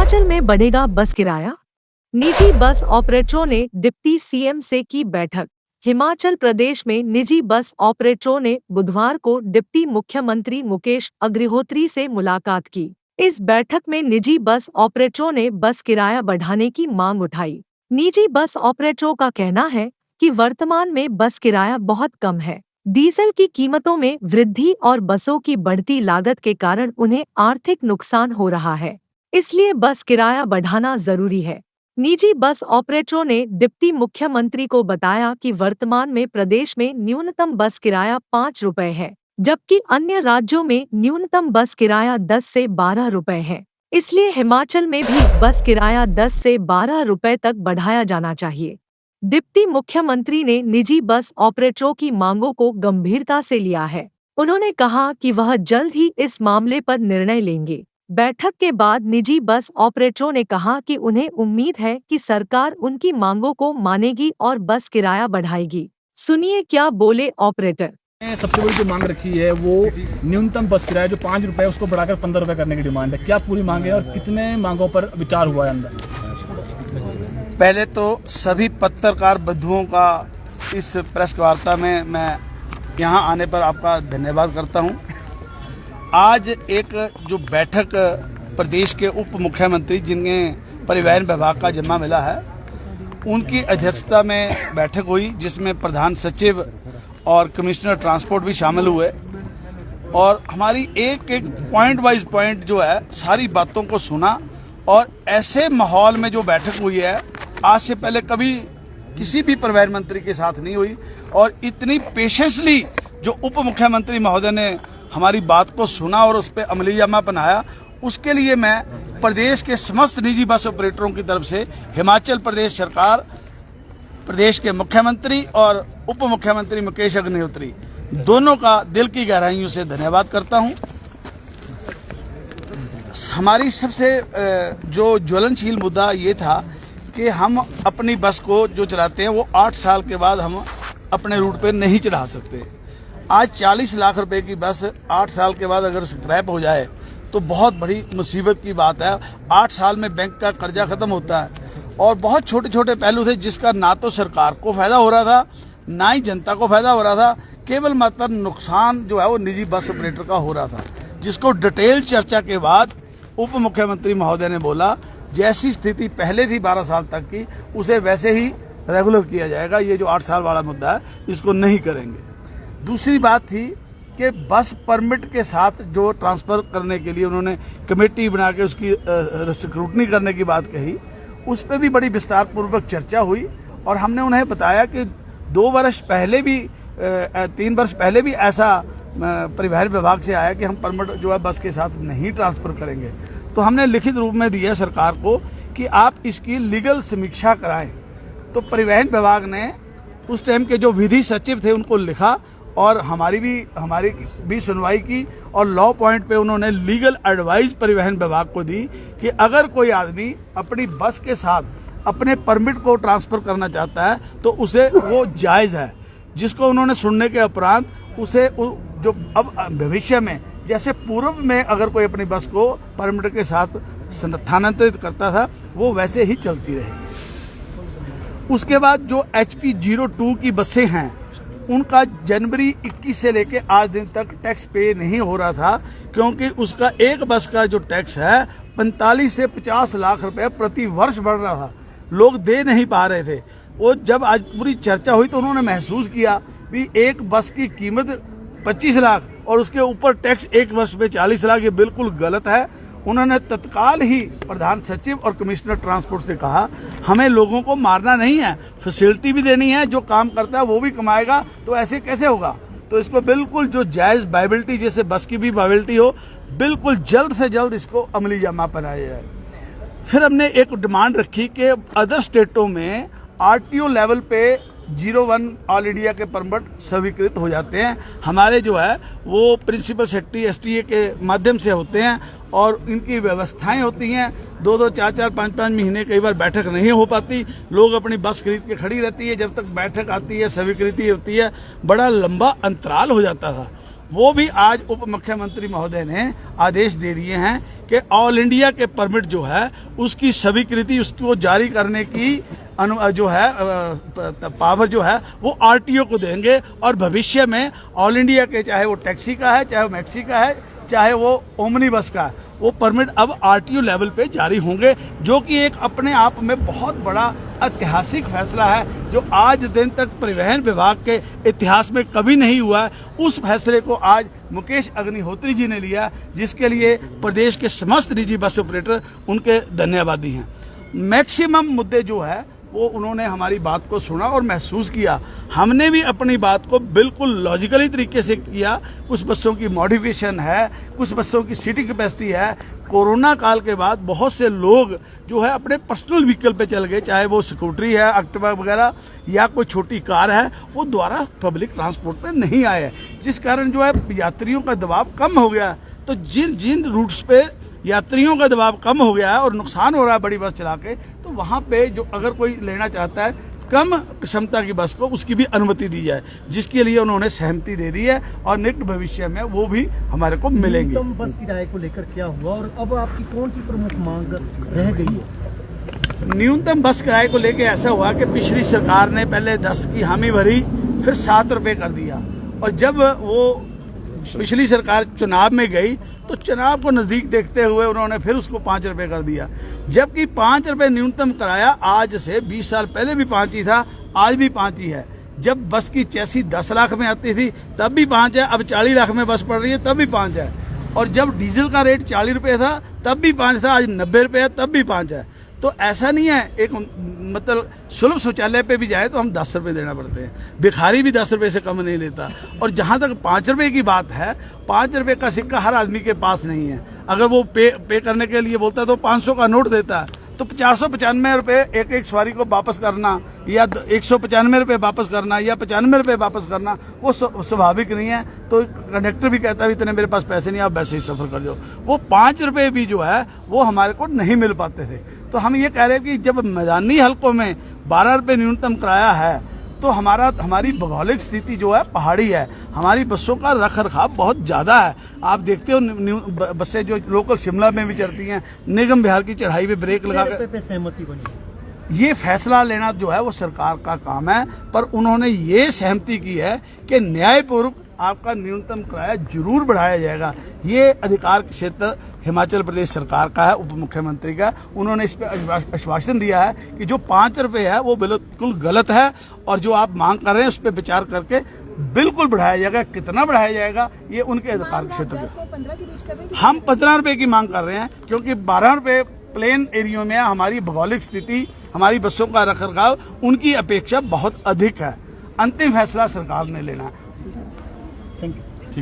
हिमाचल में बढ़ेगा बस किराया। निजी बस ऑपरेटरों ने डिप्टी सीएम से की बैठक। हिमाचल प्रदेश में निजी बस ऑपरेटरों ने बुधवार को डिप्टी मुख्यमंत्री मुकेश अग्निहोत्री से मुलाकात की। इस बैठक में निजी बस ऑपरेटरों ने बस किराया बढ़ाने की मांग उठाई। निजी बस ऑपरेटरों का कहना है कि वर्तमान में बस किराया बहुत कम है। डीजल की कीमतों में वृद्धि और बसों की बढ़ती लागत के कारण उन्हें आर्थिक नुकसान हो रहा है, इसलिए बस किराया बढ़ाना जरूरी है। निजी बस ऑपरेटरों ने डिप्टी मुख्यमंत्री को बताया कि वर्तमान में प्रदेश में न्यूनतम बस किराया 5 रुपए है, जबकि अन्य राज्यों में न्यूनतम बस किराया 10 से 12 रुपए है। इसलिए हिमाचल में भी बस किराया 10 से 12 रुपए तक बढ़ाया जाना चाहिए। डिप्टी मुख्यमंत्री ने निजी बस ऑपरेटरों की मांगों को गंभीरता से लिया है। उन्होंने कहा कि वह जल्द ही इस मामले पर निर्णय लेंगे। बैठक के बाद निजी बस ऑपरेटरों ने कहा कि उन्हें उम्मीद है कि सरकार उनकी मांगों को मानेगी और बस किराया बढ़ाएगी। सुनिए क्या बोले ऑपरेटर। सबसे बड़ी जो मांग रखी है वो न्यूनतम बस किराया जो 5 रुपए उसको बढ़ाकर 15 रुपए करने की डिमांड है। क्या पूरी मांग है और कितने मांगों पर विचार हुआ है अंदर? पहले तो सभी पत्रकार बंधुओं का इस प्रेस वार्ता में मैं यहाँ आने पर आपका धन्यवाद करता हूँ। आज एक जो बैठक प्रदेश के उप मुख्यमंत्री जिन्हें परिवहन विभाग का जिम्मा मिला है, उनकी अध्यक्षता में बैठक हुई, जिसमें प्रधान सचिव और कमिश्नर ट्रांसपोर्ट भी शामिल हुए और हमारी एक एक पॉइंट वाइज पॉइंट जो है सारी बातों को सुना। और ऐसे माहौल में जो बैठक हुई है आज से पहले कभी किसी भी परिवहन मंत्री के साथ नहीं हुई और इतनी पेशेंसली जो उप मुख्यमंत्री महोदय ने हमारी बात को सुना और उस पर अमलीजामा बनाया, उसके लिए मैं प्रदेश के समस्त निजी बस ऑपरेटरों की तरफ से हिमाचल प्रदेश सरकार, प्रदेश के मुख्यमंत्री और उप मुख्यमंत्री मुकेश अग्निहोत्री दोनों का दिल की गहराइयों से धन्यवाद करता हूं। हमारी सबसे जो ज्वलनशील मुद्दा ये था कि हम अपनी बस को जो चलाते हैं वो 8 साल के बाद हम अपने रूट पे नहीं चढ़ा सकते। आज 40 लाख रुपए की बस 8 साल के बाद अगर स्क्रैप हो जाए तो बहुत बड़ी मुसीबत की बात है। 8 साल में बैंक का कर्जा खत्म होता है और बहुत छोटे छोटे पहलू थे जिसका ना तो सरकार को फायदा हो रहा था ना ही जनता को फायदा हो रहा था। केवल मात्र नुकसान जो है वो निजी बस ऑपरेटर का हो रहा था, जिसको डिटेल चर्चा के बाद उप मुख्यमंत्री महोदय ने बोला जैसी स्थिति पहले थी 12 साल तक की उसे वैसे ही रेगुलर किया जाएगा। ये जो 8 साल वाला मुद्दा है इसको नहीं करेंगे। दूसरी बात थी कि बस परमिट के साथ जो ट्रांसफर करने के लिए उन्होंने कमेटी बना के उसकी स्क्रूटनी करने की बात कही, उस पर भी बड़ी विस्तार पूर्वक चर्चा हुई और हमने उन्हें बताया कि 2 वर्ष पहले भी 3 वर्ष पहले भी ऐसा परिवहन विभाग से आया कि हम परमिट जो है बस के साथ नहीं ट्रांसफर करेंगे। तो हमने लिखित रूप में दिया सरकार को कि आप इसकी लीगल समीक्षा कराएं। तो परिवहन विभाग ने उस टाइम के जो विधि सचिव थे उनको लिखा और हमारी भी सुनवाई की और लॉ पॉइंट पे उन्होंने लीगल एडवाइस परिवहन विभाग को दी कि अगर कोई आदमी अपनी बस के साथ अपने परमिट को ट्रांसफर करना चाहता है तो उसे वो जायज़ है। जिसको उन्होंने सुनने के उपरांत उसे जो अब भविष्य में जैसे पूर्व में अगर कोई अपनी बस को परमिट के साथ स्थानांतरित करता था वो वैसे ही चलती रहेगी। उसके बाद जो HP 02 की बसें हैं उनका जनवरी 21 से लेके आज दिन तक टैक्स पे नहीं हो रहा था, क्योंकि उसका एक बस का जो टैक्स है 45 से 50 लाख रुपए प्रति वर्ष बढ़ रहा था। लोग दे नहीं पा रहे थे। वो जब आज पूरी चर्चा हुई तो उन्होंने महसूस किया कि एक बस की कीमत 25 लाख और उसके ऊपर टैक्स एक वर्ष में 40 लाख, ये बिल्कुल गलत है। उन्होंने तत्काल ही प्रधान सचिव और कमिश्नर ट्रांसपोर्ट से कहा हमें लोगों को मारना नहीं है, फैसिलिटी भी देनी है, जो काम करता है वो भी कमाएगा, तो ऐसे कैसे होगा। तो इसको बिल्कुल जो जायज़ वायबिलिटी, जैसे बस की भी वायबिलिटी हो, बिल्कुल जल्द से जल्द इसको अमली जामा बनाया जाए। फिर हमने एक डिमांड रखी कि अदर स्टेटों में RTO लेवल पे 01 ऑल इंडिया के परमिट स्वीकृत हो जाते हैं, हमारे जो है वो प्रिंसिपल सेक्रेटरी STA के माध्यम से होते हैं और इनकी व्यवस्थाएं होती हैं। 2-2, 4-4, 5-5 महीने कई बार बैठक नहीं हो पाती, लोग अपनी बस खरीद के खड़ी रहती है, जब तक बैठक आती है स्वीकृति होती है बड़ा लंबा अंतराल हो जाता था। वो भी आज उप मुख्यमंत्री महोदय ने आदेश दे दिए हैं कि ऑल इंडिया के परमिट जो है उसकी स्वीकृति उसको जारी करने की जो है पावर जो है वो आरटीओ को देंगे और भविष्य में ऑल इंडिया के चाहे वो टैक्सी का है, चाहे वो मैक्सी का है, चाहे वो ओमनी बस का है, वो परमिट अब आरटीओ लेवल पे जारी होंगे, जो कि एक अपने आप में बहुत बड़ा ऐतिहासिक फैसला है जो आज दिन तक परिवहन विभाग के इतिहास में कभी नहीं हुआ है। उस फैसले को आज मुकेश अग्निहोत्री जी ने लिया, जिसके लिए प्रदेश के समस्त निजी बस ऑपरेटर उनके धन्यवादी हैं। मैक्सिमम मुद्दे जो है वो उन्होंने हमारी बात को सुना और महसूस किया। हमने भी अपनी बात को बिल्कुल लॉजिकली तरीके से किया। कुछ बसों की मॉडिफिकेशन है, कुछ बसों की सीटिंग कैपेसिटी है। कोरोना काल के बाद बहुत से लोग जो है अपने पर्सनल व्हीकल पे चल गए, चाहे वो स्कूटरी है, एक्टिवा वगैरह या कोई छोटी कार है, वो द्वारा पब्लिक ट्रांसपोर्ट पे नहीं आए, जिस कारण जो है यात्रियों का दबाव कम हो गया। तो जिन जिन रूट्स पे यात्रियों का दबाव कम हो गया है और नुकसान हो रहा है बड़ी बस चला के, तो वहां पे जो अगर कोई लेना चाहता है कम क्षमता की बस को, उसकी भी अनुमति दी जाए, जिसके लिए उन्होंने सहमति दे दी है और निकट भविष्य में वो भी हमारे को मिलेंगे। न्यूनतम बस किराए को लेकर क्या हुआ और अब आपकी कौन सी प्रमुख मांग रह गई है? न्यूनतम बस किराए को लेकर ऐसा हुआ कि पिछली सरकार ने पहले 10 की हामी भरी, फिर 7 रुपए कर दिया, और जब वो पिछली सरकार चुनाव में गई तो चुनाव को नजदीक देखते हुए उन्होंने फिर उसको 5 रुपए कर दिया, जबकि 5 रुपए न्यूनतम कराया। आज से 20 साल पहले भी 5 ही था, आज भी 5 ही है। जब बस की चैसी 10 लाख में आती थी तब भी 5 है, अब 40 लाख में बस पड़ रही है तब भी 5 है, और जब डीजल का रेट 40 रुपए था तब भी 5 था, आज 90 रुपए है तब भी 5 है। तो ऐसा नहीं है, एक मतलब सुलभ शौचालय पे भी जाए तो हम 10 रुपए देना पड़ते हैं, भिखारी भी 10 रुपए से कम नहीं लेता। और जहां तक 5 रुपए की बात है, 5 रुपए का सिक्का हर आदमी के पास नहीं है। अगर वो पे करने के लिए बोलता है तो 500 का नोट देता है, तो 495 रुपए एक सवारी को वापस करना या 195 रुपए वापस करना या 95 रुपए वापस करना वो स्वाभाविक नहीं है। तो कंडक्टर भी कहता है इतने मेरे पास पैसे नहीं, आप वैसे ही सफर कर जाओ। वो 5 रुपए भी जो है वो हमारे को नहीं मिल पाते थे। तो हम ये कह रहे हैं कि जब मैदानी हलकों में 12 रुपए न्यूनतम किराया है तो हमारी भौगोलिक स्थिति जो है पहाड़ी है, हमारी बसों का रख रखाव बहुत ज़्यादा है। आप देखते हो बसें जो लोकल शिमला में भी चलती हैं, निगम बिहार की चढ़ाई पे ब्रेक लगा कर सहमति बनी। ये फैसला लेना जो है वो सरकार का काम है, पर उन्होंने ये सहमति की है कि न्यायपूर्वक आपका न्यूनतम किराया जरूर बढ़ाया जाएगा। ये अधिकार क्षेत्र हिमाचल प्रदेश सरकार का है, उप मुख्यमंत्री का। उन्होंने इस पर आश्वासन दिया है कि जो 5 रुपए है वो बिल्कुल गलत है, और जो आप मांग कर रहे हैं उस पर विचार करके बिल्कुल बढ़ाया जाएगा। कितना बढ़ाया जाएगा ये उनके अधिकार क्षेत्र में। हम 15 रुपए की मांग कर रहे हैं, क्योंकि 12 रुपए प्लेन एरियो में हमारी भौगोलिक स्थिति, हमारी बसों का रखरखाव उनकी अपेक्षा बहुत अधिक है। अंतिम फैसला सरकार ने लेना है। Thank you.